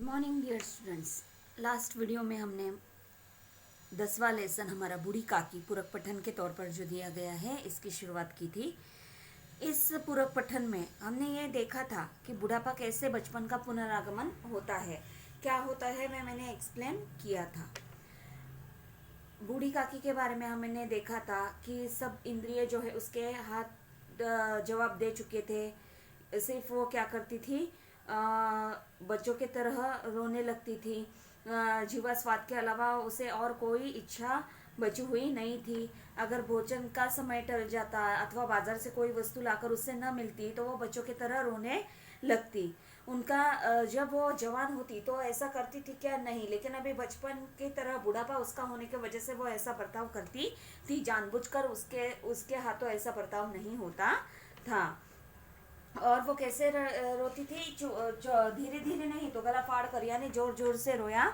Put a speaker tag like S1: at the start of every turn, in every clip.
S1: Morning dear students. Last video में हमने 10वां lesson हमारा बूढ़ी काकी पूरक पठन के तौर पर जो दिया गया है इसकी शुरुआत की थी। इस पूरक पठन में हमने ये देखा था कि बुढ़ापा कैसे बचपन का पुनरागमन होता है, क्या होता है मैंने एक्सप्लेन किया था। बूढ़ी काकी के बारे में हमने देखा था कि सब इंद्रिय जो है उसके हाथ जवाब दे चुके थे। सिर्फ वो क्या करती थी, बच्चों की तरह रोने लगती थी। जीवा स्वाद के अलावा उसे और कोई इच्छा बची हुई नहीं थी। अगर भोजन का समय टल जाता अथवा बाजार से कोई वस्तु लाकर उससे न मिलती तो वो बच्चों की तरह रोने लगती। उनका जब वो जवान होती तो ऐसा करती थी क्या? नहीं, लेकिन अभी बचपन की तरह बुढ़ापा उसका होने की वजह से वो ऐसा बर्ताव करती थी। जानबूझकर उसके उसके हाथों ऐसा बर्ताव नहीं होता था। और वो कैसे रोती थी? धीरे धीरे नहीं तो गला फाड़ कर, यानी जोर जोर से रोया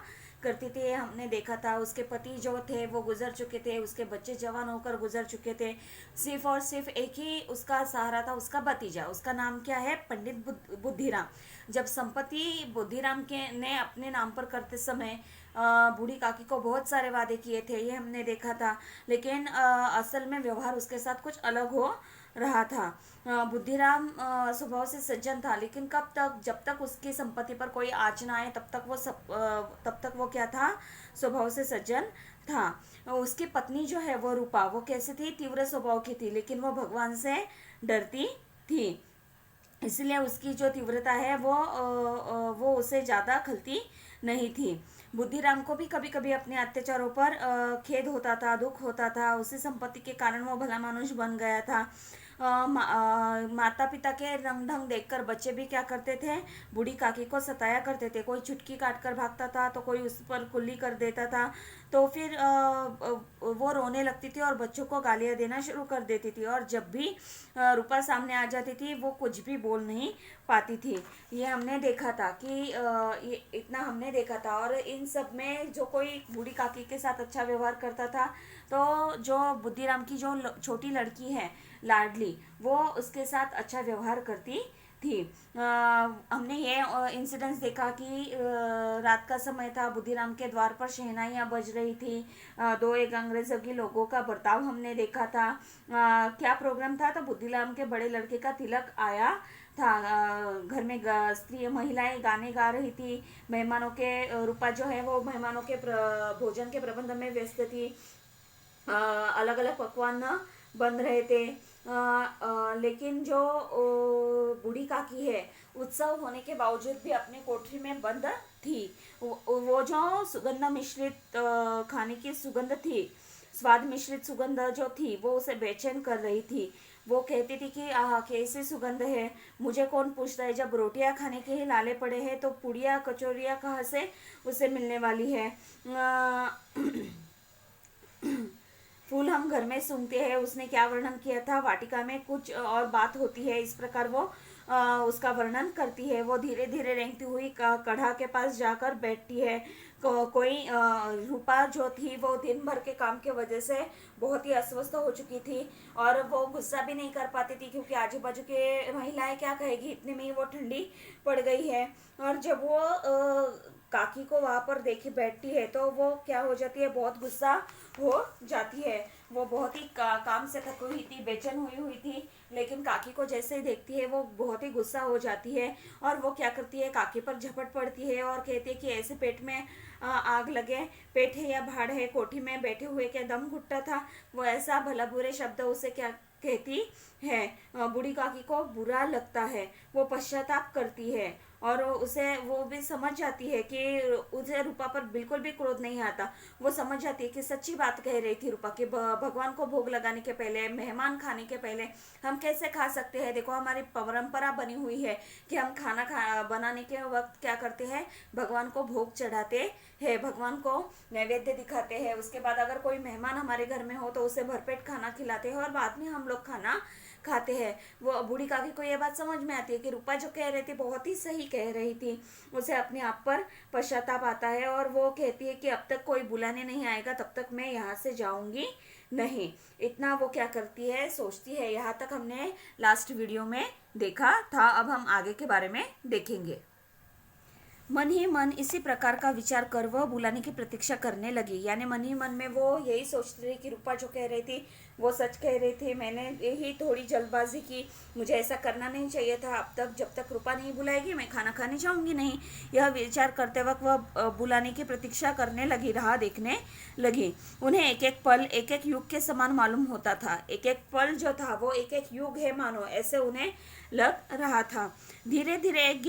S1: करती थी। हमने देखा था उसके पति जो थे वो गुजर चुके थे, उसके बच्चे जवान होकर गुजर चुके थे। सिर्फ और सिर्फ एक ही उसका सहारा था, उसका भतीजा। उसका नाम क्या है? पंडित बुद्धिराम। जब संपत्ति बुद्धिराम के ने अपने नाम पर करते समय बूढ़ी काकी को बहुत सारे वादे किए थे, ये हमने देखा था। लेकिन असल में व्यवहार उसके साथ कुछ अलग हो रहा था। बुद्धिराम स्वभाव से सज्जन था, लेकिन कब तक? जब तक उसकी संपत्ति पर कोई आँच ना आए तब तक वो क्या था? स्वभाव से सज्जन था। उसकी पत्नी जो है वो रूपा, वो कैसे थी? तीव्र स्वभाव की थी, लेकिन वो भगवान से डरती थी। इसलिए उसकी जो तीव्रता है वो उसे ज़्यादा खलती नहीं थी। बुद्धिराम को भी कभी कभी अपने अत्याचारों पर खेद होता था, दुख होता था। उसी संपत्ति के कारण वो भला मानुष बन गया था। माता पिता के रंग ढंग देखकर बच्चे भी क्या करते थे? बूढ़ी काकी को सताया करते थे। कोई चुटकी काट कर भागता था तो कोई उस पर कुल्ली कर देता था। तो फिर वो रोने लगती थी और बच्चों को गालियां देना शुरू कर देती थी। और जब भी रूपा सामने आ जाती थी वो कुछ भी बोल नहीं पाती थी। ये हमने देखा था कि ये इतना हमने देखा था। और इन सब में जो कोई बूढ़ी काकी के साथ अच्छा व्यवहार करता था, तो जो बुद्धिराम की जो छोटी लड़की है लाडली, वो उसके साथ अच्छा व्यवहार करती थी। हमने ये इंसिडेंस देखा कि रात का समय था, बुद्धिराम के द्वार पर शहनाइयाँ बज रही थी। दो एक अंग्रेजों के लोगों का बर्ताव हमने देखा था। क्या प्रोग्राम था? तो बुद्धिराम के बड़े लड़के का तिलक आया था। घर में स्त्री महिलाएं गाने गा रही थी। मेहमानों के रूपा जो है वो मेहमानों के भोजन के प्रबंध में व्यस्त थी। अलग अलग पकवान बन रहे थे। लेकिन जो बूढ़ी काकी है, उत्सव होने के बावजूद भी अपने कोठरी में बंद थी। वो जो सुगंध मिश्रित खाने की सुगंध थी, स्वाद मिश्रित सुगंध जो थी, वो उसे बेचैन कर रही थी। वो कहती थी कि आह कैसी सुगंध है, मुझे कौन पूछता है। जब रोटियां खाने के ही लाले पड़े हैं तो पुड़िया कचौरियाँ कहाँ से उसे मिलने वाली है। फूल हम घर में सूंघते हैं। उसने क्या वर्णन किया था? वाटिका में कुछ और बात होती है, इस प्रकार वो उसका वर्णन करती है। वो धीरे धीरे रेंगती हुई कढ़ा के पास जाकर बैठती है। कोई रूपा जो थी वो दिन भर के काम के वजह से बहुत ही अस्वस्थ हो चुकी थी और वो गुस्सा भी नहीं कर पाती थी, क्योंकि आजू बाजू के महिलाएं क्या कहेगी, इतने में ही वो ठंडी पड़ गई है। और जब वो काकी को वहां पर देखी बैठती है तो वो क्या हो जाती है? बहुत गुस्सा हो जाती है। वो बहुत ही काम से थकी हुई थी, बेचैन हुई थी, लेकिन काकी को जैसे ही देखती है वो बहुत ही गुस्सा हो जाती है। और वो क्या करती है? काकी पर झपट पड़ती है और कहती है कि ऐसे पेट में आग लगे, पेट है या भाड़ है, कोठी में बैठे हुए क्या दम घुटता था। वो ऐसा भला बुरे शब्द उसे क्या कहती है। बूढ़ी काकी को बुरा लगता है, वो पश्चाताप करती है और उसे वो भी समझ जाती है कि उसे रूपा पर बिल्कुल भी क्रोध नहीं आता। वो समझ जाती है कि सच्ची बात कह रही थी रूपा कि भगवान को भोग लगाने के पहले, मेहमान खाने के पहले हम कैसे खा सकते हैं। देखो हमारी परंपरा बनी हुई है कि हम खाना बनाने के वक्त क्या करते हैं? भगवान को भोग चढ़ाते हैं, भगवान को नैवेद्य दिखाते हैं। उसके बाद अगर कोई मेहमान हमारे घर में हो तो उसे भरपेट खाना खिलाते हैं और बाद में हम लोग खाना खाते हैं। वो बूढ़ी काकी को ये बात समझ में आती है कि रूपा जो कह रही थी बहुत ही सही कह रही थी। उसे अपने आप पर पश्चाताप आता है और वो कहती है कि अब तक कोई बुलाने नहीं आएगा तब तक मैं यहाँ से जाऊंगी नहीं। इतना वो क्या करती है? सोचती है। यहाँ तक हमने लास्ट वीडियो में देखा था। अब हम आगे के बारे में देखेंगे। मन ही मन इसी प्रकार का विचार कर वह बुलाने की प्रतीक्षा करने लगी। यानी मन ही मन में वो यही सोचती रही कि रूपा जो कह रही थी वो सच कह रही थी, मैंने यही थोड़ी जल्दबाजी की, मुझे ऐसा करना नहीं चाहिए था। अब तक जब तक रूपा नहीं बुलाएगी मैं खाना खाने जाऊंगी नहीं। यह विचार करते वक्त वह बुलाने की प्रतीक्षा करने लगी, राह देखने लगी। उन्हें एक एक पल एक एक युग के समान मालूम होता था। एक एक पल जो था वो एक एक युग है मानो, ऐसे उन्हें लग रहा था। धीरे धीरे एक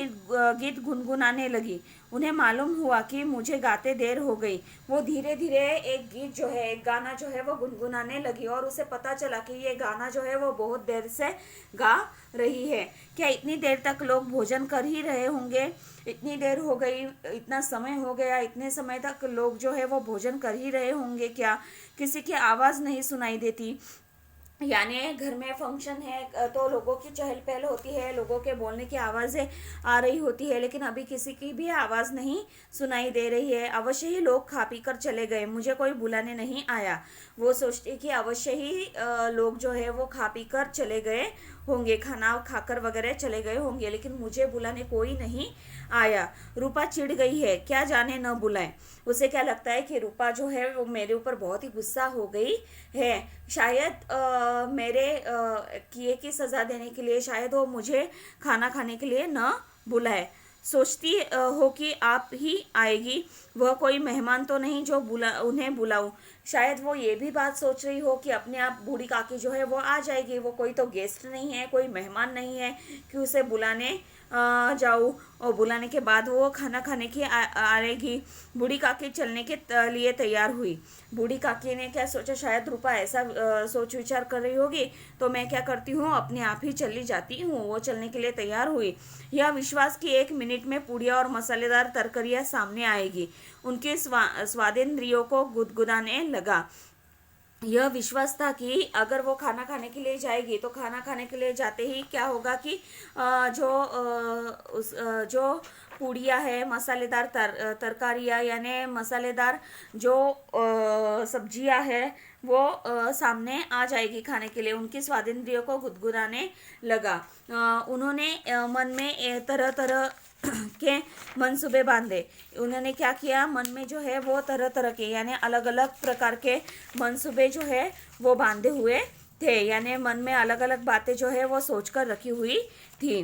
S1: गीत गुनगुनाने लगी। उन्हें मालूम हुआ कि मुझे गाते देर हो गई। वो धीरे धीरे एक गीत जो है, एक गाना जो है वो गुनगुनाने लगी और उसे पता चला कि ये गाना जो है वो बहुत देर से गा रही है। क्या इतनी देर तक लोग भोजन कर ही रहे होंगे? इतनी देर हो गई, इतना समय हो गया, इतने समय तक लोग जो है वो भोजन कर ही रहे होंगे क्या? किसी की आवाज़ नहीं सुनाई देती। यानी घर में फंक्शन है तो लोगों की चहल पहल होती है, लोगों के बोलने की आवाज़ें आ रही होती है, लेकिन अभी किसी की भी आवाज़ नहीं सुनाई दे रही है। अवश्य ही लोग खा पी कर चले गए, मुझे कोई बुलाने नहीं आया। वो सोचती कि अवश्य ही लोग जो है वो खा पी कर चले गए होंगे, खाना खाकर वगैरह चले गए होंगे, लेकिन मुझे बुलाने कोई नहीं आया। रूपा चिढ़ गई है, क्या जाने न बुलाए। उसे क्या लगता है कि रूपा जो है वो मेरे ऊपर बहुत ही गुस्सा हो गई है। शायद मेरे किए की सज़ा देने के लिए शायद वो मुझे खाना खाने के लिए न बुलाए। सोचती हो कि आप ही आएगी, वह कोई मेहमान तो नहीं जो उन्हें बुलाऊं। शायद वो ये भी बात सोच रही हो कि अपने आप बूढ़ी काकी जो है वो आ जाएगी, वो कोई तो गेस्ट नहीं है, कोई मेहमान नहीं है कि उसे बुलाने जाऊँ, और बुलाने के बाद वो खाना खाने की आएगी। बूढ़ी काकी चलने के लिए तैयार हुई। बूढ़ी काकी ने क्या सोचा, शायद रूपा ऐसा सोच विचार कर रही होगी तो मैं क्या करती हूँ, अपने आप ही चली जाती हूँ। वो चलने के लिए तैयार हुई। यह विश्वास कि 1 मिनट में पूड़िया और मसालेदार तरकारियाँ सामने आएगी उनके स्वादेंद्रियों को गुदगुदाने लगा। यह विश्वास था कि अगर वो खाना खाने के लिए जाएगी तो खाना खाने के लिए जाते ही क्या होगा कि जो पूड़िया है, मसालेदार तरकारियाँ यानी मसालेदार जो सब्जियां है वो सामने आ जाएगी खाने के लिए। उनकी स्वादेंद्रियों को गुदगुदाने लगा। उन्होंने मन में तरह तरह के मनसूबे बांधे। उन्होंने क्या किया, मन में जो है वो तरह तरह के यानी अलग अलग प्रकार के मनसूबे जो है वो बांधे हुए थे। यानी मन में अलग अलग बातें जो है वो सोच कर रखी हुई थी।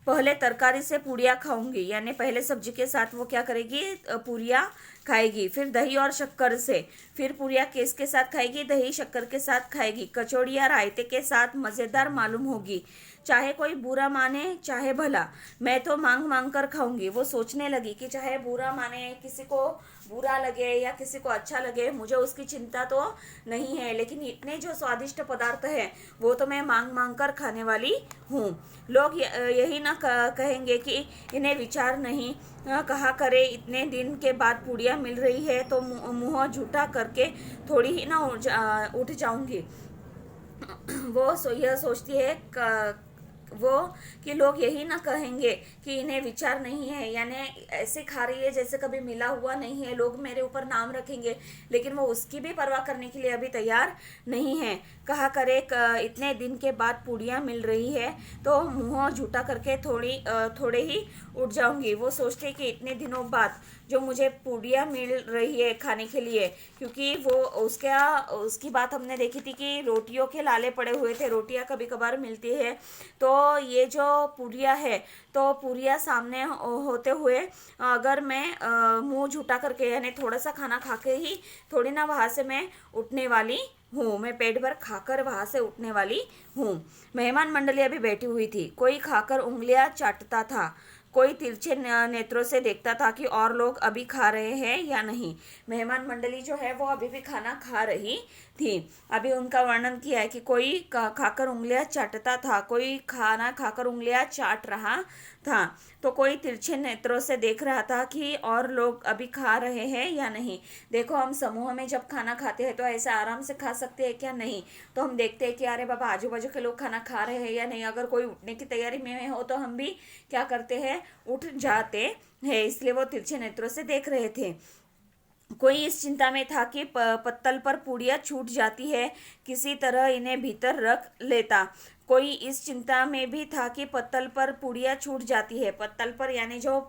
S1: पहले तरकारी से पूड़ियाँ खाऊंगी, यानी पहले सब्जी के साथ वो क्या करेगी, पूड़ियाँ खाएगी। फिर दही और शक्कर से, फिर पूड़ियाँ किसके साथ खाएगी, दही शक्कर के साथ खाएगी। कचौड़ियाँ रायते के साथ मज़ेदार मालूम होगी, चाहे कोई बुरा माने चाहे भला, मैं तो मांग मांग कर खाऊंगी। वो सोचने लगी कि चाहे बुरा माने, किसी को बुरा लगे या किसी को अच्छा लगे, मुझे उसकी चिंता तो नहीं है, लेकिन इतने जो स्वादिष्ट पदार्थ हैं वो तो मैं मांग मांग कर खाने वाली हूँ। लोग यही ना कहेंगे कि इन्हें विचार नहीं, कहा करे इतने दिन के बाद पूड़ियाँ मिल रही है तो मुँह झूठा करके थोड़ी ही ना उठ जाऊंगी। वो यह सोचती है वो कि लोग यही ना कहेंगे कि इन्हें विचार नहीं है, यानी ऐसे खा रही है जैसे कभी मिला हुआ नहीं है, लोग मेरे ऊपर नाम रखेंगे, लेकिन वो उसकी भी परवाह करने के लिए अभी तैयार नहीं है। कहा करे इतने दिन के बाद पूड़ियाँ मिल रही है तो मुँह झूठा करके थोड़े ही उठ जाऊंगी। वो सोचते कि इतने दिनों बाद जो मुझे पूड़ियाँ मिल रही है खाने के लिए, क्योंकि वो उसकी बात हमने देखी थी कि रोटियों के लाले पड़े हुए थे, रोटियाँ कभी कभार मिलती है, तो ये जो पूड़ियाँ है तो पूड़ियाँ सामने होते हुए अगर मैं मुंह झूठा करके यानी थोड़ा सा खाना खा के ही थोड़ी ना वहाँ से मैं उठने वाली हूँ, मैं पेट भर खाकर वहाँ से उठने वाली हूँ। मेहमान मंडली अभी बैठी हुई थी। कोई खाकर उंगलियां चाटता था, कोई तिरछे नेत्रों से देखता था कि और लोग अभी खा रहे हैं या नहीं। मेहमान मंडली जो है वो अभी भी खाना खा रही थी। अभी उनका वर्णन किया है कि कोई खाकर उंगलियां चाटता था, कोई खाना खाकर उंगलियां चाट रहा था, तो कोई तिरछे नेत्रों से देख रहा था कि और लोग अभी खा रहे हैं या नहीं। देखो, हम समूह में जब खाना खाते हैं तो ऐसे आराम से खा सकते हैं क्या? नहीं। तो हम देखते हैं कि अरे बाबा आजू बाजू के लोग खाना खा रहे हैं या नहीं। अगर कोई उठने की तैयारी में हो तो हम भी क्या करते हैं, उठ जाते हैं। इसलिए वो तिरछे नेत्रों से देख रहे थे। कोई इस चिंता में था कि पत्तल पर पूड़ियाँ छूट जाती है, किसी तरह इन्हें भीतर रख लेता। कोई इस चिंता में भी था कि पत्तल पर पुड़िया छूट जाती है। पत्तल पर यानी जो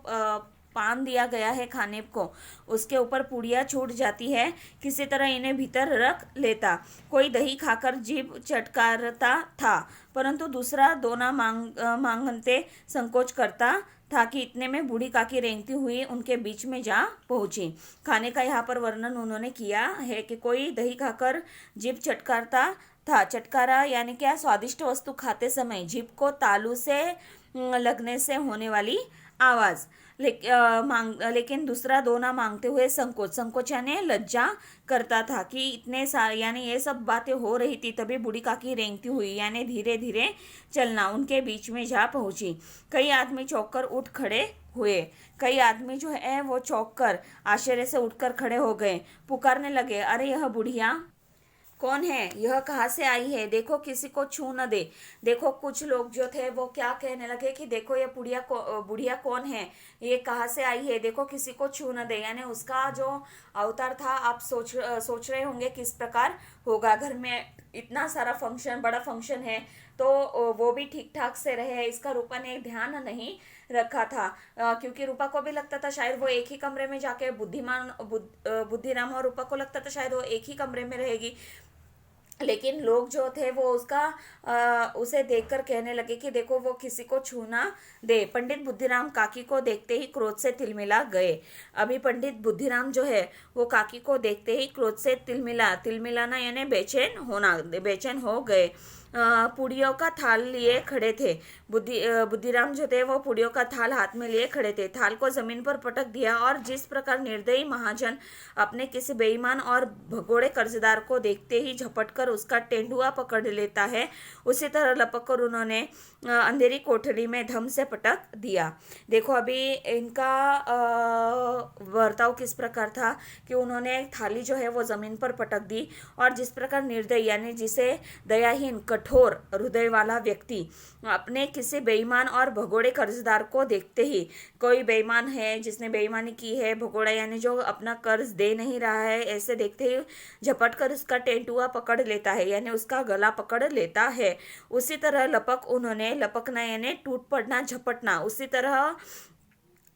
S1: पान दिया गया है खाने को, उसके ऊपर पुड़िया छूट जाती है, किसी तरह इन्हें भीतर रख लेता। कोई दही खाकर जीभ चटकारता था, परंतु दूसरा दोना मांगते संकोच करता था कि इतने में बूढ़ी काकी रेंगती हुई उनके बीच में जा पहुंची। खाने का यहाँ पर वर्णन उन्होंने किया है कि कोई दही खाकर जीभ चटकारता था। चटकारा यानी क्या? स्वादिष्ट वस्तु खाते समय जीभ को तालू से लगने से होने वाली आवाज। लेकिन दूसरा दोना मांगते हुए संकोच यानी लज्जा करता था कि यानी ये सब बातें हो रही थी, तभी बूढ़ी काकी रेंगती हुई यानी धीरे धीरे चलना उनके बीच में जा पहुंची। कई आदमी चौंक कर उठ खड़े हुए। कई आदमी जो है वो चौंक कर आश्चर्य से उठकर खड़े हो गए। पुकारने लगे, अरे यह बुढ़िया कौन है? यह कहाँ से आई है? देखो किसी को छू न दे। देखो कुछ लोग जो थे वो क्या कहने लगे कि देखो ये बुढ़िया कौन है, ये कहाँ से आई है, देखो किसी को छू न दे। यानी उसका जो अवतार था, आप सोच रहे होंगे किस प्रकार होगा। घर में इतना सारा फंक्शन, बड़ा फंक्शन है, तो वो भी ठीक ठाक से रहे, इसका रूपा ने ध्यान नहीं रखा था। क्योंकि रूपा को भी लगता था शायद वो एक ही कमरे में जाके बुद्धिराम और रूपा को लगता था शायद वो एक ही कमरे में रहेगी। लेकिन लोग जो थे वो उसे देखकर कहने लगे कि देखो वो किसी को छूना दे। पंडित बुद्धिराम काकी को देखते ही क्रोध से तिलमिला गए। अभी पंडित बुद्धिराम जो है वो काकी को देखते ही क्रोध से तिलमिलाना यानी बेचैन हो गए। पुड़ियों का थाल लिए खड़े थे। बुद्धिराम जो थे वो पुड़ियों का थाल हाथ में लिए खड़े थे। थाल को जमीन पर पटक दिया और जिस प्रकार निर्दयी महाजन अपने किसी बेईमान और भगोड़े कर्जदार को देखते ही झपटकर उसका तेंदुआ पकड़ लेता है, उसी तरह लपक कर उन्होंने अंधेरी कोठरी में धम से पटक दिया। देखो अभी इनका बर्ताव किस प्रकार था कि उन्होंने थाली जो है वो जमीन पर पटक दी और जिस प्रकार निर्दयी यानी जिसे दयाहीन कठोर हृदय वाला व्यक्ति अपने किसी बेईमान और भगोड़े कर्जदार को देखते ही, कोई बेईमान है जिसने बेईमानी की है, भगोड़ा यानी जो अपना कर्ज दे नहीं रहा है, ऐसे देखते ही झपट कर उसका टेंटुआ पकड़ लेता है यानी उसका गला पकड़ लेता है। उसी तरह लपकना यानी टूट पड़ना, झपटना, उसी तरह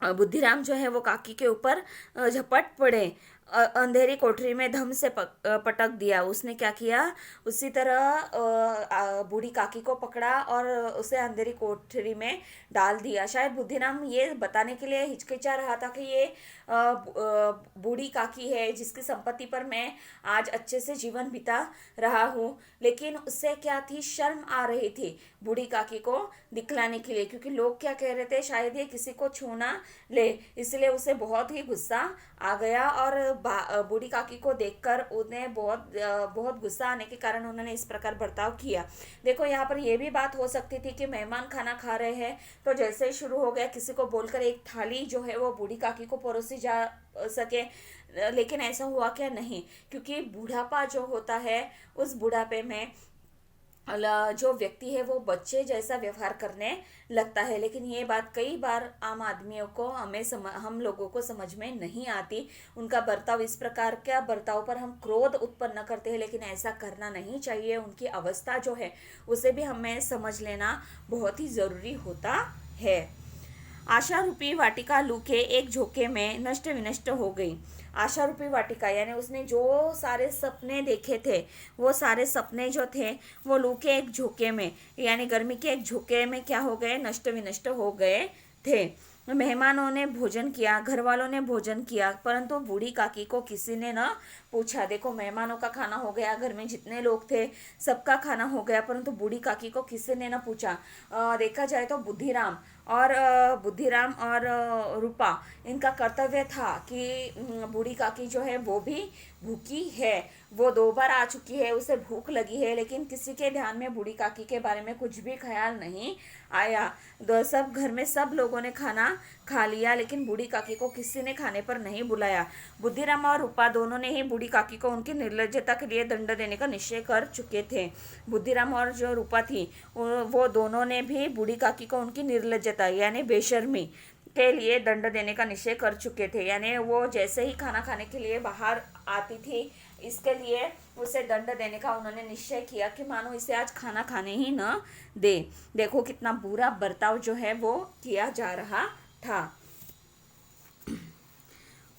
S1: बुद्धिराम जो है वो काकी के ऊपर झपट पड़े। अंधेरी कोठरी में धम से पटक दिया। उसने क्या किया? उसी तरह बूढ़ी काकी को पकड़ा और उसे अंधेरी कोठरी में डाल दिया। शायद बुद्धिराम ये बताने के लिए हिचकिचा रहा था कि ये बूढ़ी काकी है जिसकी संपत्ति पर मैं आज अच्छे से जीवन बिता रहा हूँ, लेकिन उससे क्या थी, शर्म आ रही थी बूढ़ी काकी को दिखलाने के लिए, क्योंकि लोग क्या कह रहे थे, शायद ये किसी को छूना ले, इसलिए उसे बहुत ही गुस्सा आ गया और बूढ़ी काकी को देखकर उन्हें बहुत गुस्सा आने के कारण उन्होंने इस प्रकार बर्ताव किया। देखो यहाँ पर यह भी बात हो सकती थी कि मेहमान खाना खा रहे हैं तो जैसे ही शुरू हो गया किसी को बोलकर एक थाली जो है वो बूढ़ी काकी को परोसी जा सके, लेकिन ऐसा हुआ क्या? नहीं, क्योंकि बुढ़ापा जो होता है उस बुढ़ापे में जो व्यक्ति है वो बच्चे जैसा व्यवहार करने लगता है। लेकिन ये बात कई बार आम आदमियों को हम लोगों को समझ में नहीं आती। उनका बर्ताव, इस प्रकार का बर्ताव पर हम क्रोध उत्पन्न करते हैं, लेकिन ऐसा करना नहीं चाहिए। उनकी अवस्था जो है उसे भी हमें समझ लेना बहुत ही जरूरी होता है। आशा रूपी वाटिका लू के एक झोंके में नष्ट विनष्ट हो गई। आशा रूपी वाटिका यानी उसने जो सारे सपने देखे थे वो सारे सपने जो थे वो लू के एक झोंके में यानी गर्मी के एक झोंके में क्या हो गए? नष्ट विनष्ट हो गए थे। मेहमानों ने भोजन किया, घर वालों ने भोजन किया, परंतु बूढ़ी काकी को किसी ने न पूछा। देखो मेहमानों का खाना हो गया, घर में जितने लोग थे सबका खाना हो गया, परंतु बूढ़ी काकी को किसी ने न पूछा। देखा जाए तो बुद्धिराम और रूपा, इनका कर्तव्य था कि बूढ़ी काकी जो है वो भी भूखी है, वो 2 बार आ चुकी है, उसे भूख लगी है, लेकिन किसी के ध्यान में बूढ़ी काकी के बारे में कुछ भी ख्याल नहीं आया। सब घर में सब लोगों ने खाना खा लिया, लेकिन बूढ़ी काकी को किसी ने खाने पर नहीं बुलाया। बुद्धिराम और रूपा दोनों ने ही बूढ़ी काकी को उनकी निर्लज्जता के लिए दंड देने का निश्चय कर चुके थे। बुद्धिराम और जो रूपा थी वो दोनों ने भी बूढ़ी काकी को उनकी निर्लज्जता यानी बेशर्मी के लिए दंड देने का निश्चय कर चुके थे। यानी वो जैसे ही खाना खाने के लिए बाहर आती थी इसके लिए उसे दंड देने का उन्होंने निश्चय किया कि मानो इसे आज खाना खाने ही न दे। देखो कितना बुरा बर्ताव जो है वो किया जा रहा था।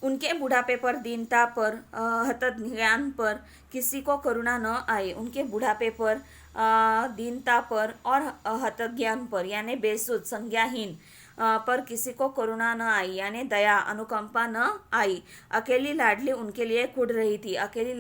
S1: उनके बुढ़ापे पर, दीनता पर, हतज्ञान पर किसी को करुणा न आई। उनके बुढ़ापे पर, दीनता पर और हतज्ञान पर यानी बेसुध, संज्ञाहीन पर किसी को करुणा न आई, यानी दया, अनुकंपा न आई। अकेली लाडली उनके लिए कुढ़ रही थी। अकेली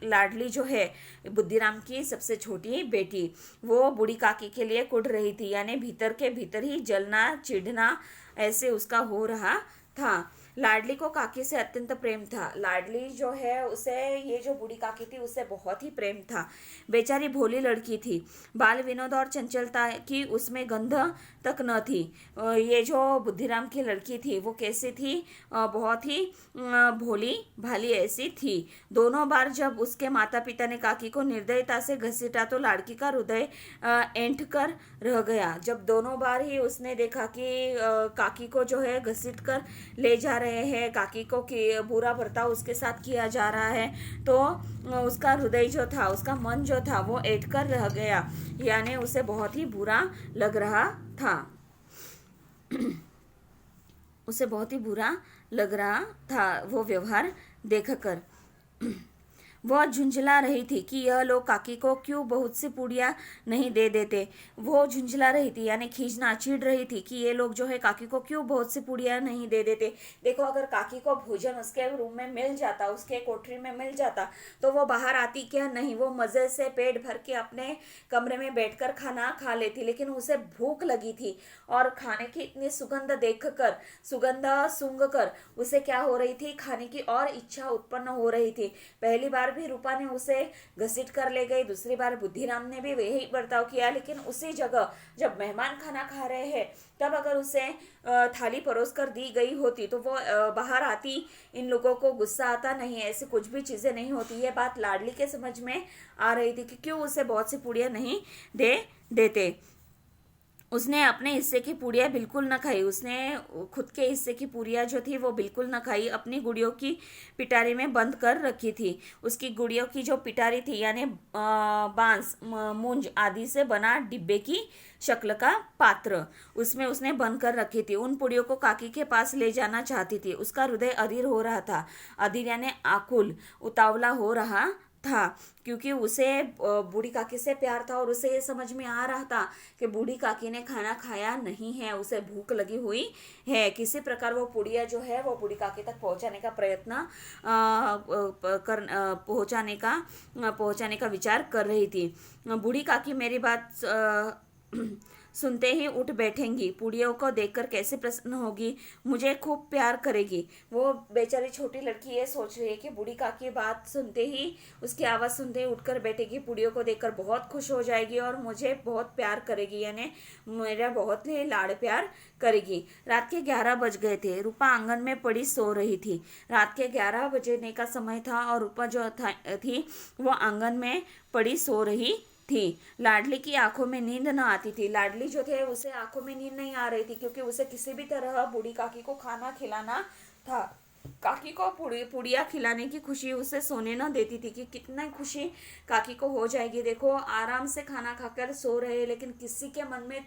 S1: लाडली जो है बुद्धिराम की सबसे छोटी बेटी, वो बूढ़ी काकी के लिए कुढ़ रही थी, यानी भीतर के भीतर ही जलना, चिढ़ना ऐसे उसका हो रहा था। लाडली को काकी से अत्यंत प्रेम था। लाडली जो है उसे, ये जो बूढ़ी काकी थी उससे बहुत ही प्रेम था। बेचारी भोली लड़की थी, बाल विनोद और चंचलता की उसमें गंध तक न थी। ये जो बुद्धिराम की लड़की थी वो कैसी थी, बहुत ही भोली भाली ऐसी थी। दोनों बार जब उसके माता पिता ने काकी को निर्दयता से घसीटा तो लाड़की का हृदय ऐंठ कर रह गया। जब दोनों बार ही उसने देखा कि काकी को जो है घसीट कर ले जा रहे हैं, काकी को बुरा बर्ताव उसके साथ किया जा रहा है, तो उसका हृदय जो था, उसका मन जो था वो ऐंठ कर रह गया, यानी उसे बहुत ही बुरा लग रहा था। उसे बहुत ही बुरा लग रहा था वो व्यवहार देखकर। वह झुंझला रही थी कि यह लोग काकी को क्यों बहुत सी पूड़ियाँ नहीं दे देते। वो झुंझला रही थी यानी खींचना, चिढ़ रही थी कि ये लोग जो है काकी को क्यों बहुत सी पूड़ियाँ नहीं दे देते। देखो अगर काकी को भोजन उसके रूम में मिल जाता, उसके कोठरी में मिल जाता, तो वो बाहर आती क्या नहीं, वो मज़े से पेट भर के अपने कमरे में बैठकर खाना खा लेती। लेकिन उसे भूख लगी थी और खाने की इतनी सुगंध देखकर, सुगंध सूंघ कर उसे क्या हो रही थी, खाने की और इच्छा उत्पन्न हो रही थी। पहली बार भी रूपा ने उसे घसीट कर ले गई, दूसरी बार बुद्धिराम ने भी वही बर्ताव किया। लेकिन उसी जगह जब मेहमान खाना खा रहे हैं तब अगर उसे थाली परोस कर दी गई होती तो वो बाहर आती, इन लोगों को गुस्सा आता नहीं, ऐसी कुछ भी चीज़ें नहीं होती। ये बात लाडली के समझ में आ रही थी कि क्यों उसे बहुत सी पूड़ियाँ नहीं दे देते। उसने अपने हिस्से की पूड़ियाँ बिल्कुल न खाई, उसने खुद के हिस्से की पूड़ियाँ जो थी वो बिल्कुल न खाई, अपनी गुड़ियों की पिटारी में बंद कर रखी थी। उसकी गुड़ियों की जो पिटारी थी यानी बांस, मूंज आदि से बना डिब्बे की शक्ल का पात्र, उसमें उसने बंद कर रखी थी। उन पूड़ियों को काकी के पास ले जाना चाहती थी। उसका हृदय अधीर हो रहा था, अधीर यानी आकुल, उतावला हो रहा था, क्योंकि उसे बूढ़ी काकी से प्यार था और उसे ये समझ में आ रहा था कि बूढ़ी काकी ने खाना खाया नहीं है, उसे भूख लगी हुई है। किसी प्रकार वो पुड़िया जो है वो बूढ़ी काकी तक पहुंचाने का प्रयत्न पहुंचाने का विचार कर रही थी। बूढ़ी काकी मेरी बात सुनते ही उठ बैठेंगी, पूड़ियों को देखकर कैसे प्रसन्न होगी, मुझे खूब प्यार करेगी। वो बेचारी छोटी लड़की ये सोच रही है कि बूढ़ी काकी बात सुनते ही, उसकी आवाज़ सुनते ही उठकर बैठेगी, पूड़ियों को देखकर बहुत खुश हो जाएगी और मुझे बहुत प्यार करेगी, यानी मेरा बहुत ही लाड़ प्यार करेगी। रात के 11 बज गए थे। रूपा आंगन में पड़ी सो रही थी। रात के 11 बजने का समय था और रूपा जो थी वो आंगन में पड़ी सो रही थी। लाडली की आंखों में नींद न आती थी। लाडली जो थे उसे आंखों में नींद नहीं आ रही थी, क्योंकि उसे किसी भी तरह बूढ़ी काकी को खाना खिलाना था। काकी को पुड़िया खिलाने की खुशी उसे सोने न देती थी कि कितना खुशी काकी को हो जाएगी। देखो आराम से खाना खाकर सो रहे, लेकिन किसी के मन में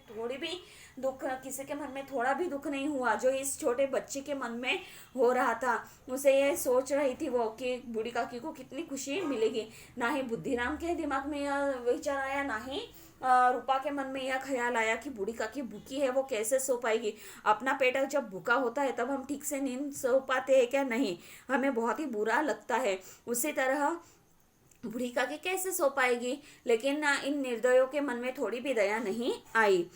S1: थोड़ा भी दुख नहीं हुआ जो इस छोटे बच्चे के मन में हो रहा था। उसे ये सोच रही थी वो कि बूढ़ी काकी को कितनी खुशी मिलेगी। ना ही बुद्धिराम के दिमाग में यह विचार आया, ना ही रूपा के मन में यह ख्याल आया कि बूढ़ी काकी भूखी है, वो कैसे सो पाएगी। अपना पेट जब भूखा होता है तब हम ठीक से नींद सो पाते हैं क्या? नहीं, हमें बहुत ही बुरा लगता है। उसी तरह बूढ़ी काकी कैसे सो पाएगी। लेकिन इन निर्दयों के मन में थोड़ी भी दया नहीं आई।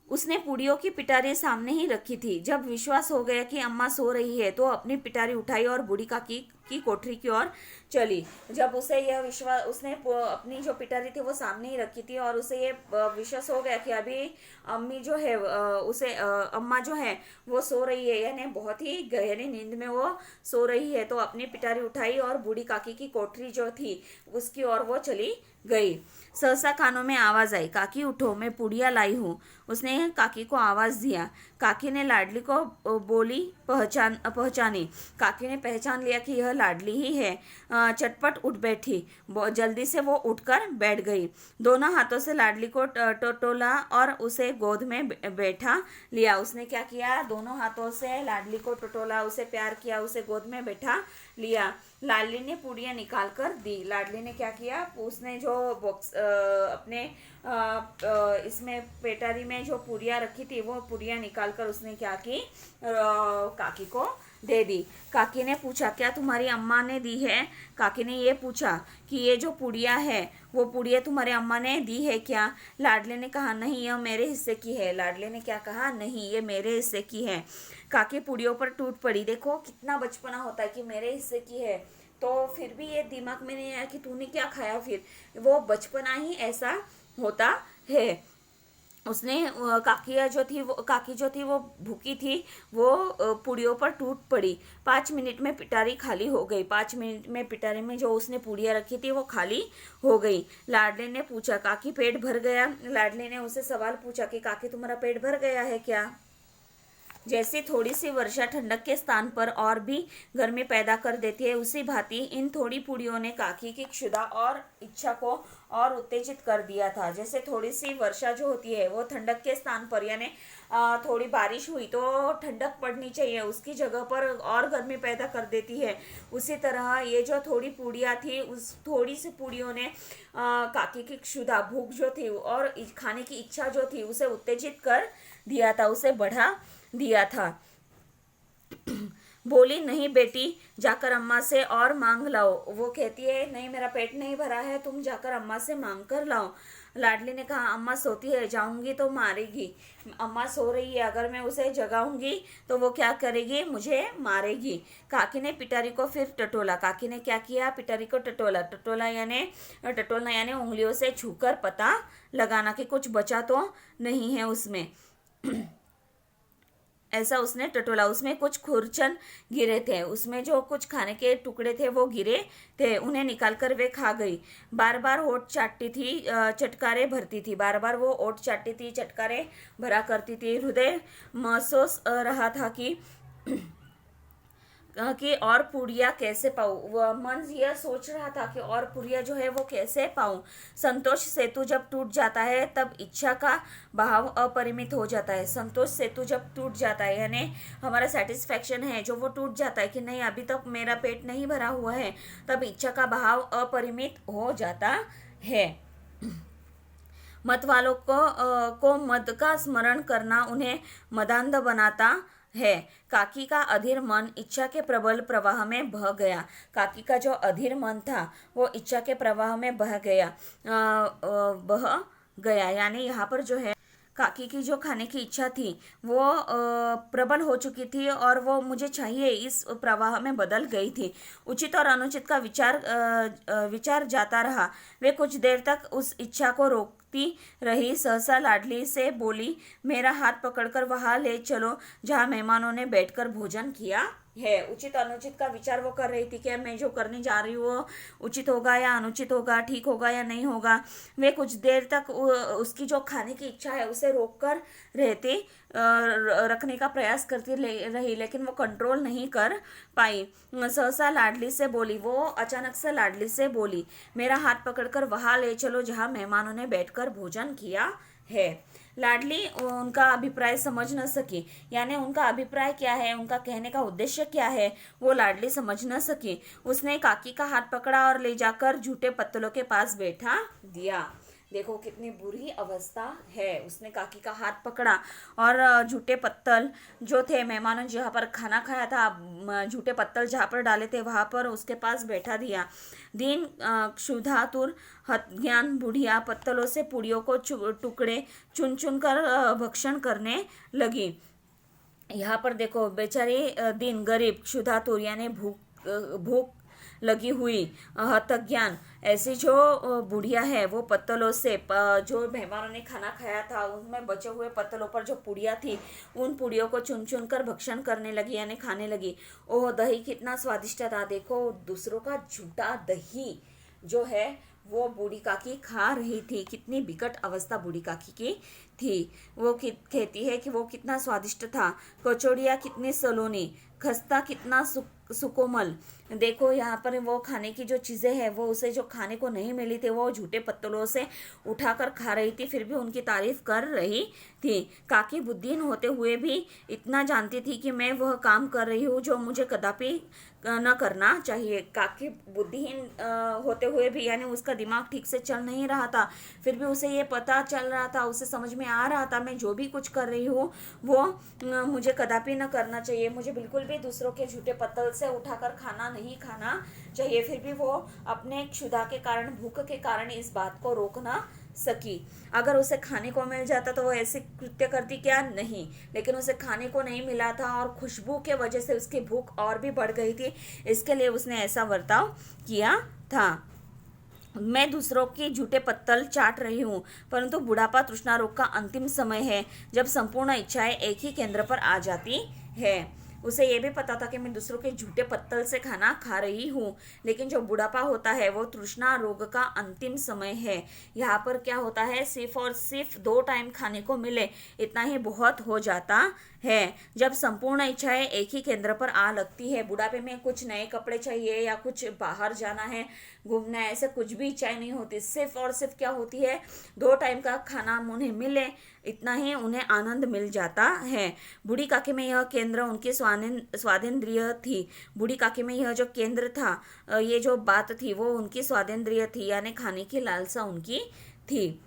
S1: उसने पूड़ियों की पिटारी सामने ही रखी थी। जब विश्वास हो गया कि अम्मा सो रही है तो अपनी पिटारी उठाई और बूढ़ी काकी की कोठरी की ओर चली। जब उसे यह विश्वास, उसने अपनी जो पिटारी थी वो सामने ही रखी थी और उसे ये विश्वास हो गया कि अभी अम्मी जो है अम्मा जो है वो सो रही है, यानी बहुत ही गहरी नींद में वो सो रही है। तो अपनी पिटारी उठाई और बूढ़ी काकी की कोठरी जो थी उसकी ओर वो चली गई। सहसा कानों में आवाज आई, काकी उठो, मैं पुड़िया लाई हूँ। उसने काकी को आवाज दिया। काकी ने लाडली को बोली पहचानी। काकी ने पहचान लिया कि यह लाडली ही है। चटपट उठ बैठी, जल्दी से वो उठकर बैठ गई। दोनों हाथों से लाडली को टटोला और उसे गोद में बैठा लिया। उसने क्या किया, दोनों हाथों से लाडली को टटोला, उसे प्यार किया, उसे गोद में बैठा लिया। लाडली ने पुड़िया निकाल कर दी। लाडली ने क्या किया, उसने जो बॉक्स अपने इसमें पेटारी में जो पुड़िया रखी थी वो पुड़िया निकाल कर उसने क्या की, काकी को दे दी। काकी ने पूछा, क्या तुम्हारी अम्मा ने दी है? काकी ने ये पूछा कि ये जो पुड़िया है वो पुड़िया तुम्हारे अम्मा ने दी है क्या? लाडले ने कहा, नहीं, यह मेरे हिस्से की है। लाडले ने क्या कहा, नहीं, ये मेरे हिस्से की है। काकी पुड़ियों पर टूट पड़ी। देखो कितना बचपना होता है कि मेरे हिस्से की है, तो फिर भी ये दिमाग में नहीं आया कि तूने क्या खाया। फिर वो बचपना ही ऐसा होता है। उसने काकी जो थी वो भूखी थी, वो पुड़ियों पर टूट पड़ी। 5 मिनट में पिटारी खाली हो गई। 5 मिनट में पिटारी में जो उसने पुड़िया रखी थी वो खाली हो गई। लाडले ने पूछा, काकी पेट भर गया? लाडले ने उसे सवाल पूछा कि काकी तुम्हारा पेट भर गया है क्या? जैसे थोड़ी सी वर्षा ठंडक के स्थान पर और भी गर्मी पैदा कर देती है, उसी भांति इन थोड़ी पुड़ियों ने काकी की क्षुधा और इच्छा को और उत्तेजित कर दिया था। जैसे थोड़ी सी वर्षा जो होती है वो ठंडक के स्थान पर, यानी थोड़ी बारिश हुई तो ठंडक पड़नी चाहिए, उसकी जगह पर और गर्मी पैदा कर देती है। उसी तरह ये जो थोड़ी पुड़िया थी, उस थोड़ी सी पुड़ियों ने काकी की क्षुधा, भूख जो थी और खाने की इच्छा जो थी उसे उत्तेजित कर दिया था, उसे बढ़ा दिया था। बोली, नहीं बेटी, जाकर अम्मा से और मांग लाओ। वो कहती है, नहीं, मेरा पेट नहीं भरा है, तुम जाकर अम्मा से मांग कर लाओ। लाडली ने कहा, अम्मा सोती है, जाऊंगी तो मारेगी। अम्मा सो रही है, अगर मैं उसे जगाऊंगी तो वो क्या करेगी, मुझे मारेगी। काकी ने पिटारी को फिर टटोला। काकी ने क्या किया, पिटारी को टटोलना यानी उंगलियों से छूकर पता लगाना कि कुछ बचा तो नहीं है उसमें। ऐसा उसने टटोला। उसमें कुछ खुरचन गिरे थे, उसमें जो कुछ खाने के टुकड़े थे वो गिरे थे। उन्हें निकालकर वे खा गई। बार बार होठ चाटती थी, चटकारे भरती थी। बार बार वो होठ चाटती थी, चटकारे भरा करती थी। हृदय महसूस रहा था कि और पुड़िया कैसे पाऊँ। वह मन यह सोच रहा था कि और पुड़िया जो है वो कैसे पाऊँ। संतोष सेतु जब टूट जाता है तब इच्छा का बहाव अपरिमित हो जाता है। संतोष सेतु जब टूट जाता है, यानी हमारा सेटिस्फैक्शन है जो वो टूट जाता है कि नहीं, अभी तक मेरा पेट नहीं भरा हुआ है, तब इच्छा का बहाव अपरिमित हो जाता है। मत वालों को मद का स्मरण करना उन्हें मदांध बनाता है। काकी का अधीर मन इच्छा के प्रबल प्रवाह में बह गया। काकी का जो अधीर मन था वो इच्छा के प्रवाह में बह गया, यानी यहाँ पर जो है काकी की जो खाने की इच्छा थी वो प्रबल हो चुकी थी और वो मुझे चाहिए इस प्रवाह में बदल गई थी। उचित और अनुचित का विचार जाता रहा। वे कुछ देर तक उस इच्छा को रोकती रही। सहसा लाडली से बोली, मेरा हाथ पकड़कर वहां ले चलो जहां मेहमानों ने बैठकर भोजन किया है। उचित अनुचित का विचार वो कर रही थी कि मैं जो करने जा रही हूँ वो उचित होगा या अनुचित होगा, ठीक होगा या नहीं होगा। वे कुछ देर तक उसकी जो खाने की इच्छा है उसे रोक कर रखने का प्रयास करती रही, लेकिन वो कंट्रोल नहीं कर पाई। सहसा लाडली से बोली, वो अचानक से लाडली से बोली, मेरा हाथ पकड़कर वहां ले चलो जहां मेहमानों ने बैठकर भोजन किया है। लाडली उनका अभिप्राय समझ न सकी, यानी उनका अभिप्राय क्या है, उनका कहने का उद्देश्य क्या है, वो लाडली समझ न सकी। उसने काकी का हाथ पकड़ा और ले जाकर झूठे पत्तलों के पास बैठा दिया। देखो कितनी बुरी अवस्था है। उसने काकी का हाथ पकड़ा और झूठे पत्तल जो थे, मेहमानों जहाँ पर खाना खाया था, झूठे पत्तल जहाँ पर डाले थे वहाँ पर उसके पास बैठा दिया। दीन क्षुधातुर हतज्ञान बुढ़िया पत्तलों से पुड़ियों को टुकड़े चुन चुन कर भक्षण करने लगी। यहाँ पर देखो बेचारी दीन गरीब क्षुधातुर यानी भूख लगी हुई हतज्ञान ऐसी जो बुढ़िया है वो पत्तलों से जो मेहमानों ने खाना खाया था उनमें बचे हुए पत्तलों पर जो पुड़िया थी उन पुड़ियों को चुन चुन कर भक्षण करने लगी यानी खाने लगी। ओह दही कितना स्वादिष्ट था, देखो दूसरों का झूठा दही जो है वो बूढ़ी काकी खा रही थी। कितनी विकट अवस्था बूढ़ी काकी की थी। वो कहती है कि वो कितना स्वादिष्ट था, कचौड़ियाँ कितनी सलोनी, खस्ता कितना सुकोमल। देखो यहाँ पर वो खाने की जो चीज़ें हैं वो उसे जो खाने को नहीं मिली थी वो झूठे पत्तलों से उठाकर खा रही थी, फिर भी उनकी तारीफ कर रही थी। काकी बुद्धिहीन होते हुए भी इतना जानती थी कि मैं वह काम कर रही हूँ जो मुझे कदापि न करना चाहिए। काकी बुद्धिहीन होते हुए भी यानी उसका दिमाग ठीक से चल नहीं रहा था, फिर भी उसे ये पता चल रहा था, उसे समझ में आ रहा था मैं जो भी कुछ कर रही हूँ वो मुझे कदापि न करना चाहिए। मुझे बिल्कुल भी दूसरों के झूठे पत्तल से उठाकर खाना नहीं खाना चाहिए। फिर भी वो अपने क्षुधा के कारण, भूख के कारण इस बात को रोक ना सकी। अगर उसे खाने को मिल जाता तो वो ऐसे कृत्य करती क्या? नहीं, लेकिन उसे खाने को नहीं मिला था और खुशबू के वजह से उसकी भूख और भी बढ़ गई थी, इसके लिए उसने ऐसा बर्ताव किया था। मैं दूसरों के झूठे पत्तल चाट रही हूँ, परंतु बुढ़ापा तृष्णा रोग का अंतिम समय है जब संपूर्ण इच्छाएं एक ही केंद्र पर आ जाती है। उसे ये भी पता था कि मैं दूसरों के झूठे पत्तल से खाना खा रही हूँ, लेकिन जो बुढ़ापा होता है वो तृष्णा रोग का अंतिम समय है। यहाँ पर क्या होता है, सिर्फ और सिर्फ 2 टाइम खाने को मिले इतना ही बहुत हो जाता है। जब संपूर्ण इच्छाएं एक ही केंद्र पर आ लगती है, बुढ़ापे में कुछ नए कपड़े चाहिए या कुछ बाहर जाना है, घूमना है, ऐसे कुछ भी इच्छाएं नहीं होती। सिर्फ और सिर्फ क्या होती है, 2 टाइम का खाना उन्हें मिले इतना ही उन्हें आनंद मिल जाता है। बूढ़ी काकी में यह केंद्र उनकी स्वादेंद्रिय थी। बूढ़ी काकी में यह जो केंद्र था, ये जो बात थी वो उनकी स्वादेंद्रिय थी, यानी खाने की लालसा उनकी थी।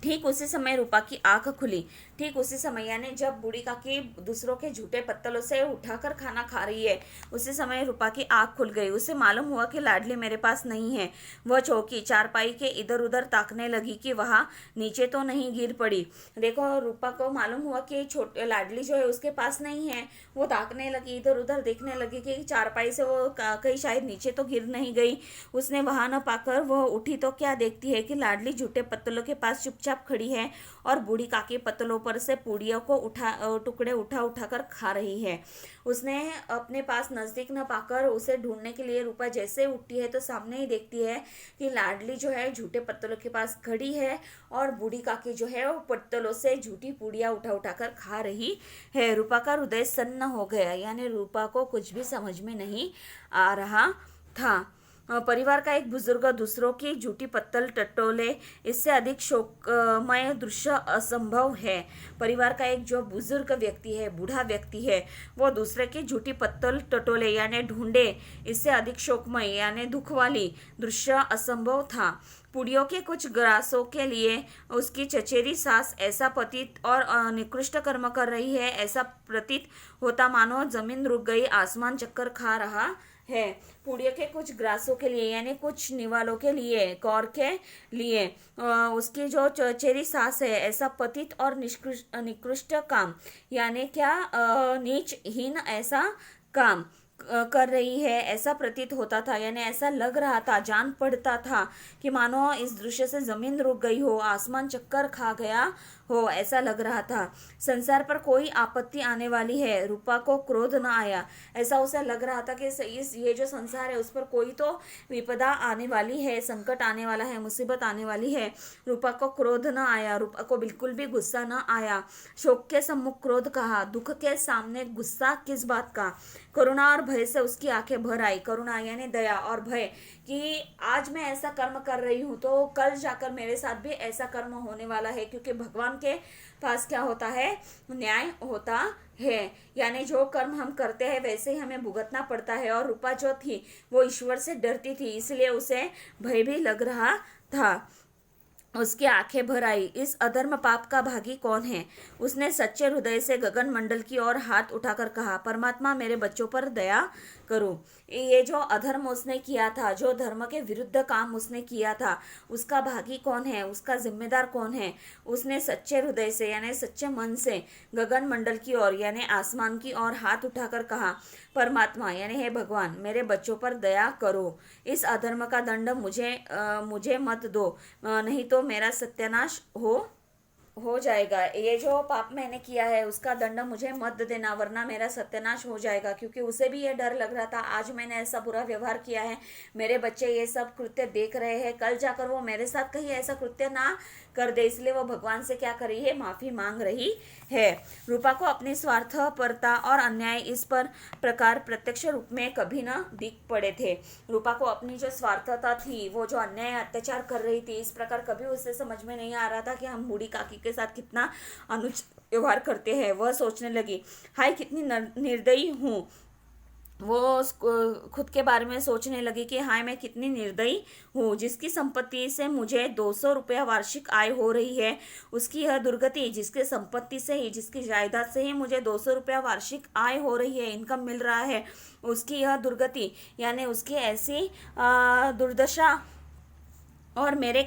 S1: ठीक उसी समय रूपा की आंख खुली। ठीक उसी समय यानी जब बूढ़ी काकी दूसरों के झूठे पत्तलों से उठाकर खाना खा रही है, उसी समय रूपा की आंख खुल गई। उसे मालूम हुआ कि लाडली मेरे पास नहीं है। वह चौकी चारपाई के इधर उधर ताकने लगी कि वहाँ नीचे तो नहीं गिर पड़ी। देखो रूपा को मालूम हुआ कि छोटे लाडली जो है उसके पास नहीं है। वो ताकने लगी, इधर उधर देखने लगी कि चारपाई से वो कहीं शायद नीचे तो गिर नहीं गई। उसने वहाँ न पाकर वह उठी तो क्या देखती है कि लाडली झूठे पत्तलों के पास चुपचाप खड़ी है और बूढ़ी काकी पत्तलों पर से पूड़ियों को टुकड़े उठा कर खा रही है। उसने अपने पास नजदीक न पाकर उसे ढूंढने के लिए रूपा जैसे उठती है तो सामने ही देखती है कि लाडली जो है झूठे पत्तलों के पास खड़ी है और बूढ़ी काकी जो है वो पत्तलों से झूठी पूड़ियाँ उठा कर खा रही है। रूपा का हृदय सन्न हो गया, यानी रूपा को कुछ भी समझ में नहीं आ रहा था। परिवार का एक बुजुर्ग दूसरों की झूठी पत्तल टटोले, इससे अधिक शोकमय दृश्य असंभव है। परिवार का एक जो बुजुर्ग व्यक्ति है, बूढ़ा व्यक्ति है, वो दूसरे की झूठी पत्तल टटोले यानी ढूंढे, इससे अधिक शोकमय यानी दुख वाली दृश्य असंभव था। पुड़ियों के कुछ ग्रासों के लिए उसकी चचेरी सास ऐसा पतित और निकृष्ट कर्म कर रही है, ऐसा प्रतीत होता मानो जमीन रुक गई, आसमान चक्कर खा रहा है। पुड़ियों के कुछ ग्रासों के लिए यानी कुछ निवालों के लिए, कौर के लिए उसकी जो चचेरी सास है ऐसा पतित और निकृष्ट काम यानी क्या, नीचहीन ऐसा काम कर रही है, ऐसा प्रतीत होता था। यानी ऐसा लग रहा था, जान पड़ता था कि मानो इस दृश्य से जमीन रुक गई हो, आसमान चक्कर खा गया हो, ऐसा लग रहा था। संसार पर कोई आपत्ति आने वाली है। रूपा को क्रोध न आया, ऐसा उसे लग रहा था कि ये जो संसार है उस पर कोई तो विपदा आने वाली है, संकट आने वाला है, मुसीबत आने वाली है। रूपा को क्रोध न आया, रूपा को बिल्कुल भी गुस्सा न आया। शोक के सम्मुख क्रोध कहा, दुख के सामने गुस्सा किस बात का। करुणा और भय से उसकी आंखें भर आई। करुणा यानी दया और भय कि आज मैं ऐसा कर्म कर रही हूँ तो कल जाकर मेरे साथ भी ऐसा कर्म होने वाला है, क्योंकि भगवान के पास क्या होता है, न्याय होता है। यानी जो कर्म हम करते हैं वैसे ही हमें भुगतना पड़ता है। और रूपा जो थी वो ईश्वर से डरती थी, इसलिए उसे भय भी लग रहा था। उसकी आंखें भर आई। इस अधर्म पाप का भागी कौन है? उसने सच्चे हृदय से गगन मंडल की ओर हाथ उठाकर कहा, परमात्मा मेरे बच्चों पर दया करो। ये जो अधर्म उसने किया था, जो धर्म के विरुद्ध काम उसने किया था, उसका भागी कौन है, उसका जिम्मेदार कौन है? उसने सच्चे हृदय से यानी सच्चे मन से गगन मंडल की ओर यानी आसमान की ओर हाथ उठाकर कहा, परमात्मा यानी हे भगवान मेरे बच्चों पर दया करो। इस अधर्म का दंड मुझे मत दो, नहीं तो मेरा सत्यानाश हो जाएगा। ये जो पाप मैंने किया है उसका दंड मुझे मत देना, वरना मेरा सत्यानाश हो जाएगा। क्योंकि उसे भी ये डर लग रहा था, आज मैंने ऐसा बुरा व्यवहार किया है, मेरे बच्चे ये सब कृत्य देख रहे हैं, कल जाकर वो मेरे साथ कहीं ऐसा कृत्य ना कर दे, इसलिए वो भगवान से क्या कर रही है, माफी मांग रही है। रूपा को अपनी स्वार्थपरता और अन्याय इस पर प्रकार प्रत्यक्ष रूप में कभी न दिख पड़े थे। रूपा को अपनी जो स्वार्थता थी, वो जो अन्याय अत्याचार कर रही थी, इस प्रकार कभी उसे समझ में नहीं आ रहा था कि हम बूढ़ी काकी के साथ कितना अनुचित व्यवहार करते हैं। वह सोचने लगी, हाय कितनी निर्दयी हूँ। वो खुद के बारे में सोचने लगी कि हाय मैं कितनी निर्दयी हूँ। जिसकी संपत्ति से मुझे 200 रुपया वार्षिक आय हो रही है, उसकी यह दुर्गति। जिसके संपत्ति से ही, जिसकी जायदाद से ही मुझे 200 रुपया वार्षिक आय हो रही है, इनकम मिल रहा है, उसकी यह दुर्गति यानी उसकी ऐसी दुर्दशा और मेरे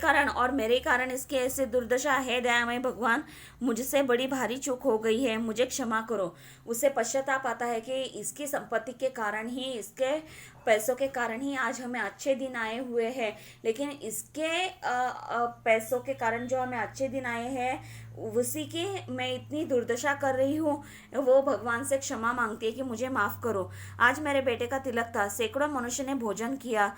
S1: कारण इसकी ऐसी दुर्दशा है। दयामय भगवान मुझसे बड़ी भारी चूक हो गई है, मुझे क्षमा करो। उसे पश्चाताप आता है कि इसकी संपत्ति के कारण ही, इसके पैसों के कारण ही आज हमें अच्छे दिन आए हुए हैं, लेकिन इसके पैसों के कारण जो हमें अच्छे दिन आए हैं उसी की मैं इतनी दुर्दशा कर रही हूँ। वो भगवान से क्षमा मांगती है कि मुझे माफ़ करो। आज मेरे बेटे का तिलक था, सैकड़ों मनुष्य ने भोजन किया,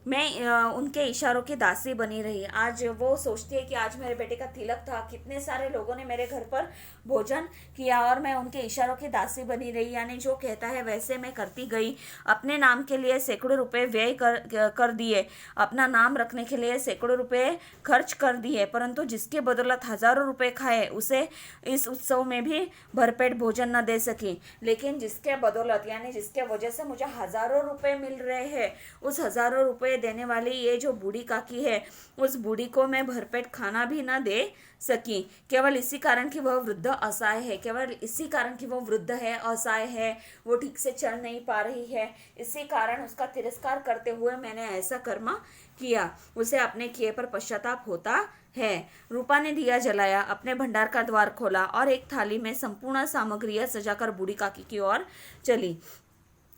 S1: मैं उनके इशारों की दासी बनी रही। आज वो सोचती है कि आज मेरे बेटे का तिलक था, कितने सारे लोगों ने मेरे घर पर भोजन किया और मैं उनके इशारों की दासी बनी रही, यानी जो कहता है वैसे मैं करती गई। अपने नाम के लिए सैकड़ों रुपए व्यय कर दिए, अपना नाम रखने के लिए सैकड़ों रुपए खर्च कर दिए, परंतु जिसके बदौलत हजारों रुपए खाए उसे इस उत्सव में भी भरपेट भोजन न दे सकी। लेकिन जिसके बदौलत यानी जिसके वजह से मुझे हजारों रुपए मिल रहे हैं, उस हजारों रुपए देने वाली ये जो बूढ़ी काकी है, उस बूढ़ी को मैं भरपेट खाना भी न दे सकी। केवल इसी कारण कि वह वृद्ध असहाय है, केवल इसी कारण कि वो वृद्ध है, असहाय है, वो ठीक से चल नहीं पा रही है, इसी कारण उसका तिरस्कार करते हुए मैंने ऐसा कर्म किया। उसे अपने किए पर पश्चाताप होता है। रूपा ने दिया जलाया, अपने भंडार का द्वार खोला और एक थाली में संपूर्ण सामग्रियां सजाकर बूढ़ी काकी की ओर चली।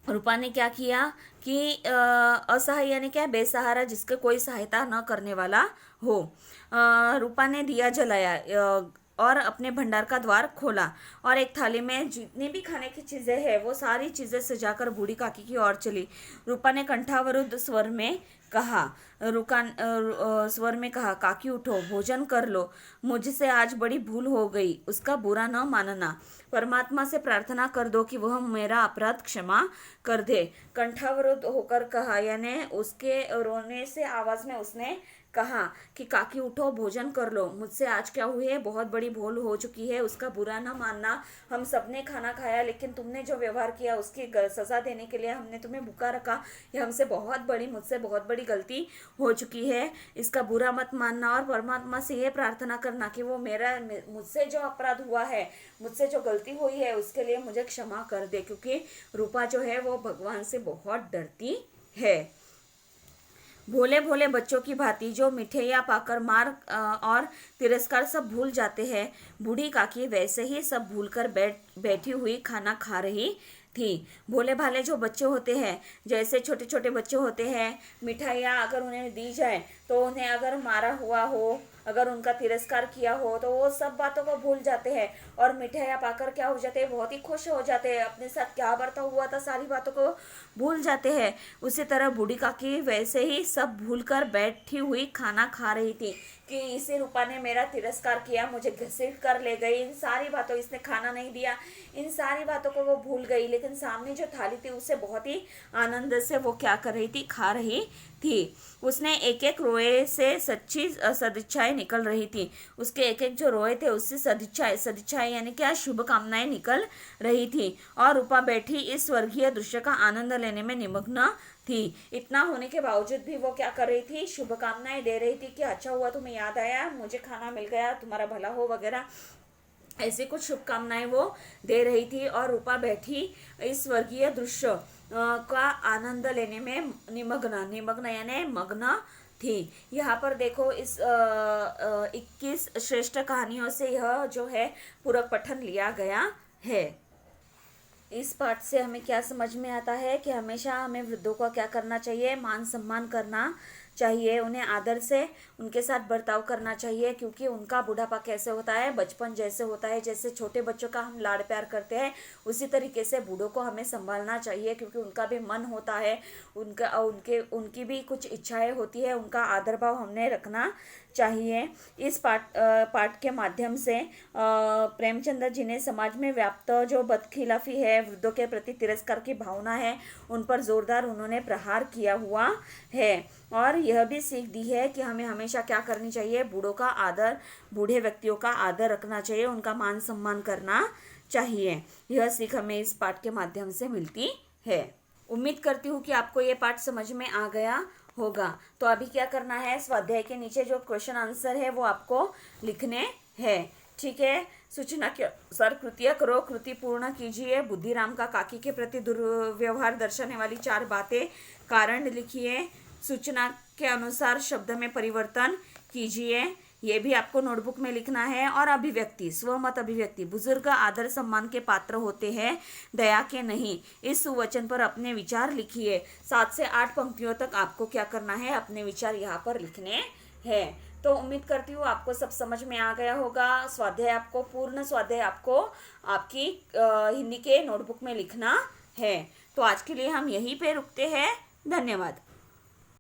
S1: रूपा ने क्या किया कि असहाय यानी क्या, बेसहारा, जिसके कोई सहायता न करने वाला हो। रूपा ने दिया जलाया और अपने भंडार का द्वार खोला और एक थाली में जितनी भी खाने की चीजें हैं वो सारी चीजें सजाकर बूढ़ी काकी की ओर चली। रूपा ने कंठावरुद्ध स्वर में कहा, काकी उठो, भोजन कर लो, मुझसे आज बड़ी भूल हो गई, उसका बुरा न मानना। परमात्मा से प्रार्थना कर दो कि वह मेरा अपराध क्षमा कर दे। कंठावरुद्ध होकर कहा, यानी उसके रोने से आवाज में उसने कहा कि काकी उठो, भोजन कर लो, मुझसे आज क्या हुई है, बहुत बड़ी भूल हो चुकी है, उसका बुरा ना मानना। हम सबने खाना खाया, लेकिन तुमने जो व्यवहार किया उसकी सजा देने के लिए हमने तुम्हें भूखा रखा, ये हमसे मुझसे बहुत बड़ी गलती हो चुकी है, इसका बुरा मत मानना और परमात्मा से ये प्रार्थना करना कि वो मुझसे जो अपराध हुआ है, मुझसे जो गलती हुई है उसके लिए मुझे क्षमा कर दे। क्योंकि रूपा जो है वो भगवान से बहुत डरती है। भोले भोले बच्चों की भांति जो मिठाइयाँ पाकर मार और तिरस्कार सब भूल जाते हैं, बूढ़ी काकी वैसे ही सब भूलकर बैठी हुई खाना खा रही थी। भोले भाले जो बच्चे होते हैं, जैसे छोटे छोटे बच्चे होते हैं, मिठाइयाँ अगर उन्हें दी जाए तो उन्हें अगर मारा हुआ हो, अगर उनका तिरस्कार किया हो तो वो सब बातों को भूल जाते हैं और मिठाइयाँ पाकर क्या हो जाते हैं, बहुत ही खुश हो जाते हैं, अपने साथ क्या बर्ताव हुआ था सारी बातों को भूल जाते हैं। उसी तरह बूढ़ी काकी वैसे ही सब भूलकर बैठी हुई खाना खा रही थी कि इसी रूपा ने मेरा तिरस्कार किया, मुझे घसीट कर ले गई, इन सारी बातों, इसने खाना नहीं दिया, इन सारी बातों को वो भूल गई। लेकिन सामने जो थाली थी उससे बहुत ही आनंद से वो क्या कर रही थी, खा रही थी। उसने एक एक रोए से सच्ची सदिच्छाएं निकल रही थी, उसके एक एक जो रोए थे उससे सदिच्छाएं यानी क्या, शुभ कामनाएं निकल रही थी और रूपा बैठी इस स्वर्गीय दृश्य का आनंद लेने में निमग्न थी। इतना होने के बावजूद भी वो क्या कर रही थी, शुभकामनाएं दे रही थी कि अच्छा हुआ तुम्हें याद आया, मुझे खाना मिल गया, तुम्हारा भला हो वगैरह, ऐसे कुछ शुभकामनाएं वो दे रही थी। और रूपा बैठी इस स्वर्गीय दृश्य का आनंद लेने में निमग्न यानी मग्न थी। यहाँ पर देखो इस 21 श्रेष्ठ कहानियों से यह जो है पूरक पठन लिया गया है। इस पाठ से हमें क्या समझ में आता है कि हमेशा हमें वृद्धों का क्या करना चाहिए, मान सम्मान करना चाहिए, उन्हें आदर से उनके साथ बर्ताव करना चाहिए, क्योंकि उनका बुढ़ापा कैसे होता है, बचपन जैसे होता है। जैसे छोटे बच्चों का हम लाड़ प्यार करते हैं, उसी तरीके से बूढ़ों को हमें संभालना चाहिए, क्योंकि उनका भी मन होता है, उनकी भी कुछ इच्छाएं होती है, उनका आदर भाव हमने रखना चाहिए। इस पाठ के माध्यम से प्रेमचंद्र जी ने समाज में व्याप्त जो बदखिलाफी है, वृद्धों के प्रति तिरस्कार की भावना है, उन पर जोरदार उन्होंने प्रहार किया हुआ है। और यह भी सीख दी है कि हमें हमेशा क्या करनी चाहिए, बूढ़े व्यक्तियों का आदर रखना चाहिए, उनका मान सम्मान करना चाहिए। यह सीख हमें इस पाठ के माध्यम से मिलती है। उम्मीद करती हूँ कि आपको ये पाठ समझ में आ गया होगा। तो अभी क्या करना है, स्वाध्याय के नीचे जो क्वेश्चन आंसर है वो आपको लिखने हैं, ठीक है। सूचना के अनुसार कृत्य करो, कृति पूर्ण कीजिए, बुद्धिराम का काकी के प्रति दुर्व्यवहार दर्शाने वाली 4 बातें, कारण लिखिए, सूचना के अनुसार शब्द में परिवर्तन कीजिए, ये भी आपको नोटबुक में लिखना है। और अभिव्यक्ति, स्वमत अभिव्यक्ति, बुजुर्ग आदर सम्मान के पात्र होते हैं, दया के नहीं। इस सुवचन पर अपने विचार लिखिए। 7 से 8 पंक्तियों तक आपको क्या करना है, अपने विचार यहाँ पर लिखने हैं। तो उम्मीद करती हूँ आपको सब समझ में आ गया होगा। पूर्ण स्वाध्याय आपको आपकी हिंदी के नोटबुक में लिखना है। तो आज के लिए हम यहीं पे रुकते हैं। धन्यवाद।